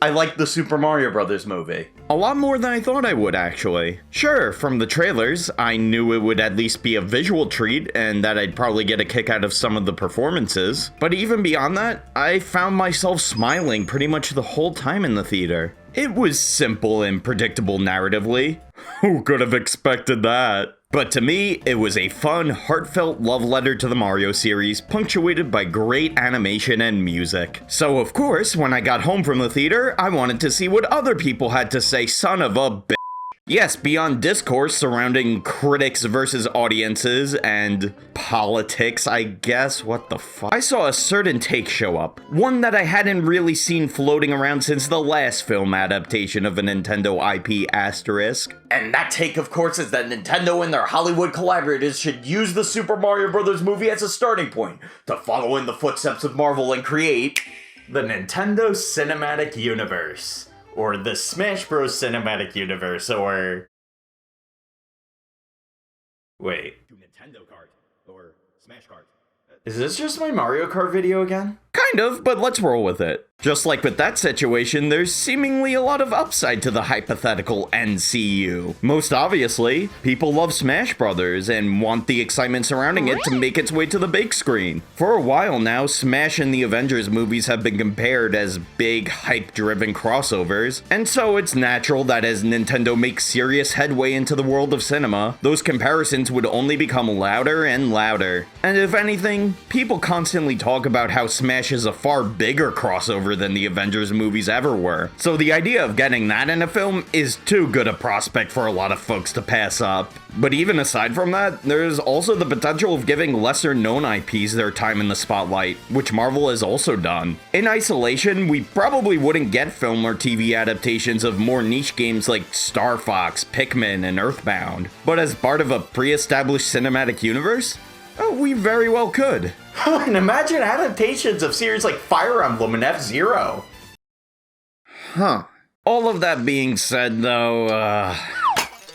I liked the Super Mario Brothers movie. A lot more than I thought I would, actually. Sure, from the trailers, I knew it would at least be a visual treat and that I'd probably get a kick out of some of the performances. But even beyond that, I found myself smiling pretty much the whole time in the theater. It was simple and predictable narratively. Who could have expected that? But to me, it was a fun, heartfelt love letter to the Mario series, punctuated by great animation and music. So of course, when I got home from the theater, I wanted to see what other people had to say, son of a bitch. Yes, beyond discourse surrounding critics versus audiences and politics, I guess. What the fuck? I saw a certain take show up. One that I hadn't really seen floating around since the last film adaptation of a Nintendo IP asterisk. And that take, of course, is that Nintendo and their Hollywood collaborators should use the Super Mario Bros. Movie as a starting point to follow in the footsteps of Marvel and create the Nintendo Cinematic Universe. Or the Smash Bros. Cinematic Universe, or... Wait. Nintendo Kart, or Smash Kart. Is this just my Mario Kart video again? Kind of, but let's roll with it. Just like with that situation, there's seemingly a lot of upside to the hypothetical NCU. Most obviously, people love Smash Brothers and want the excitement surrounding it to make its way to the big screen. For a while now, Smash and the Avengers movies have been compared as big, hype-driven crossovers, and so it's natural that as Nintendo makes serious headway into the world of cinema, those comparisons would only become louder and louder. And if anything, people constantly talk about how Smash is a far bigger crossover than the Avengers movies ever were. So the idea of getting that in a film is too good a prospect for a lot of folks to pass up. But even aside from that, there's also the potential of giving lesser known IPs their time in the spotlight, which Marvel has also done. In isolation, we probably wouldn't get film or TV adaptations of more niche games like Star Fox, Pikmin, and Earthbound. But as part of a pre-established cinematic universe, we very well could. And imagine adaptations of series like Fire Emblem and F-Zero. Huh. All of that being said, though,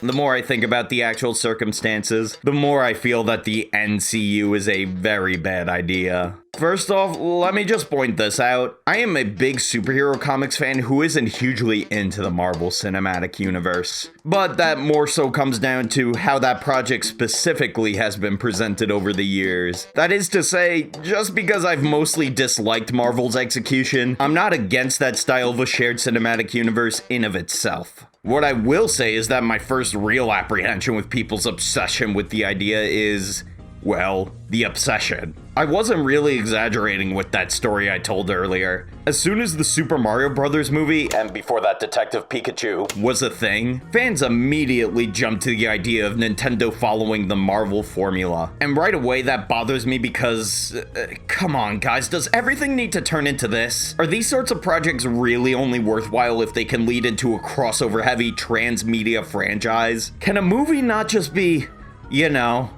the more I think about the actual circumstances, the more I feel that the NCU is a very bad idea. First off, let me just point this out. I am a big superhero comics fan who isn't hugely into the Marvel Cinematic Universe. But that more so comes down to how that project specifically has been presented over the years. That is to say, just because I've mostly disliked Marvel's execution, I'm not against that style of a shared cinematic universe in of itself. What I will say is that my first real apprehension with people's obsession with the idea is, well, the obsession. I wasn't really exaggerating with that story I told earlier. As soon as the Super Mario Brothers movie, and before that Detective Pikachu, was a thing, fans immediately jumped to the idea of Nintendo following the Marvel formula. And right away that bothers me because, come on guys, does everything need to turn into this? Are these sorts of projects really only worthwhile if they can lead into a crossover-heavy transmedia franchise? Can a movie not just be, you know,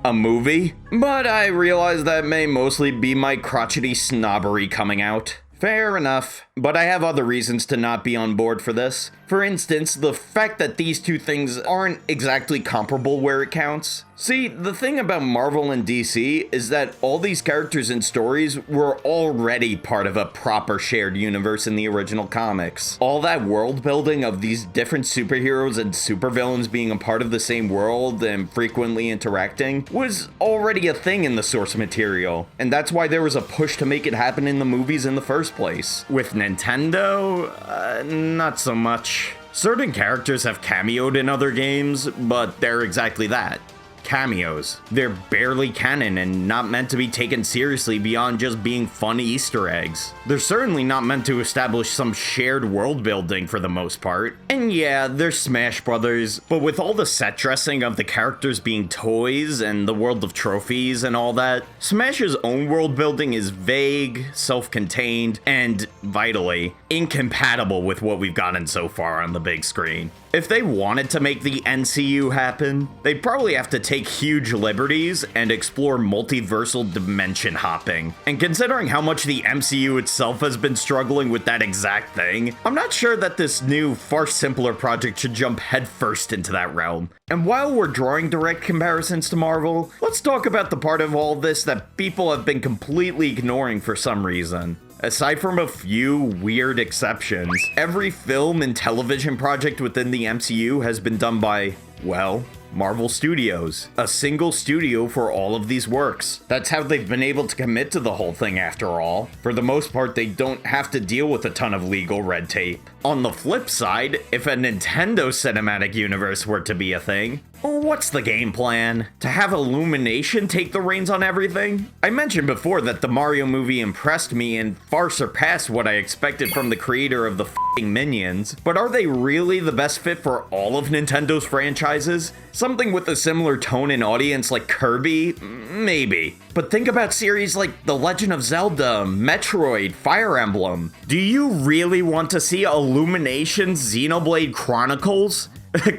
a movie? But I realize that may mostly be my crotchety snobbery coming out. Fair enough, but I have other reasons to not be on board for this. For instance, the fact that these two things aren't exactly comparable where it counts. See, the thing about Marvel and DC is that all these characters and stories were already part of a proper shared universe in the original comics. All that world building of these different superheroes and supervillains being a part of the same world and frequently interacting was already a thing in the source material, and that's why there was a push to make it happen in the movies in the first place. With Nintendo, not so much. Certain characters have cameoed in other games, but they're exactly that. Cameos. They're barely canon and not meant to be taken seriously beyond just being fun Easter eggs. They're certainly not meant to establish some shared world building for the most part. And yeah, they're Smash Brothers, but with all the set dressing of the characters being toys and the world of trophies and all that, Smash's own world building is vague, self-contained, and, vitally, incompatible with what we've gotten so far on the big screen. If they wanted to make the NCU happen, they'd probably have to take huge liberties and explore multiversal dimension hopping. And considering how much the MCU itself has been struggling with that exact thing, I'm not sure that this new, far simpler project should jump headfirst into that realm. And while we're drawing direct comparisons to Marvel, let's talk about the part of all this that people have been completely ignoring for some reason. Aside from a few weird exceptions, every film and television project within the MCU has been done by, well, Marvel Studios. A single studio for all of these works. That's how they've been able to commit to the whole thing after all. For the most part, they don't have to deal with a ton of legal red tape. On the flip side, if a Nintendo cinematic universe were to be a thing, what's the game plan? To have Illumination take the reins on everything? I mentioned before that the Mario movie impressed me and far surpassed what I expected from the creator of the f***ing Minions, but are they really the best fit for all of Nintendo's franchises? Something with a similar tone and audience like Kirby? Maybe. But think about series like The Legend of Zelda, Metroid, Fire Emblem. Do you really want to see Illumination's Xenoblade Chronicles?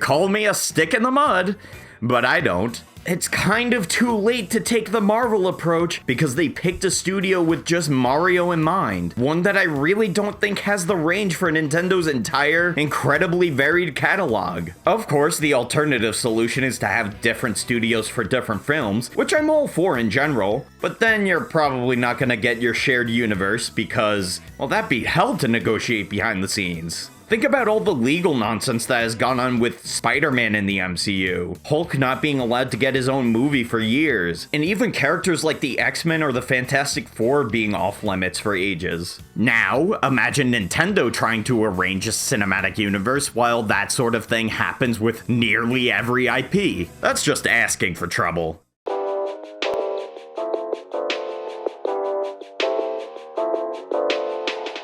Call me a stick in the mud, but I don't. It's kind of too late to take the Marvel approach because they picked a studio with just Mario in mind. One that I really don't think has the range for Nintendo's entire, incredibly varied catalog. Of course, the alternative solution is to have different studios for different films, which I'm all for in general, but then you're probably not gonna get your shared universe because, well, that'd be hell to negotiate behind the scenes. Think about all the legal nonsense that has gone on with Spider-Man in the MCU, Hulk not being allowed to get his own movie for years, and even characters like the X-Men or the Fantastic Four being off limits for ages. Now, imagine Nintendo trying to arrange a cinematic universe while that sort of thing happens with nearly every IP. That's just asking for trouble.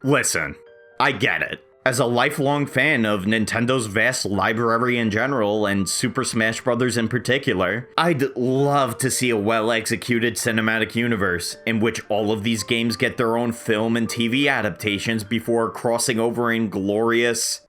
Listen, I get it. As a lifelong fan of Nintendo's vast library in general, and Super Smash Bros. In particular, I'd love to see a well-executed cinematic universe in which all of these games get their own film and TV adaptations before crossing over in glorious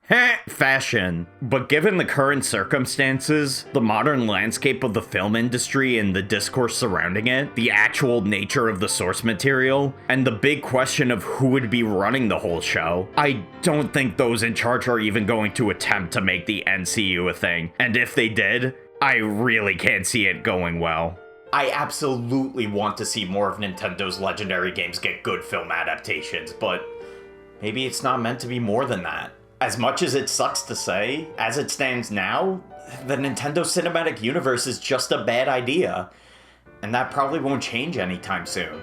fashion. But given the current circumstances, the modern landscape of the film industry and the discourse surrounding it, the actual nature of the source material, and the big question of who would be running the whole show, I don't think those in charge are even going to attempt to make the MCU a thing. And if they did, I really can't see it going well. I absolutely want to see more of Nintendo's legendary games get good film adaptations, but maybe it's not meant to be more than that. As much as it sucks to say, as it stands now, the Nintendo Cinematic Universe is just a bad idea, and that probably won't change anytime soon.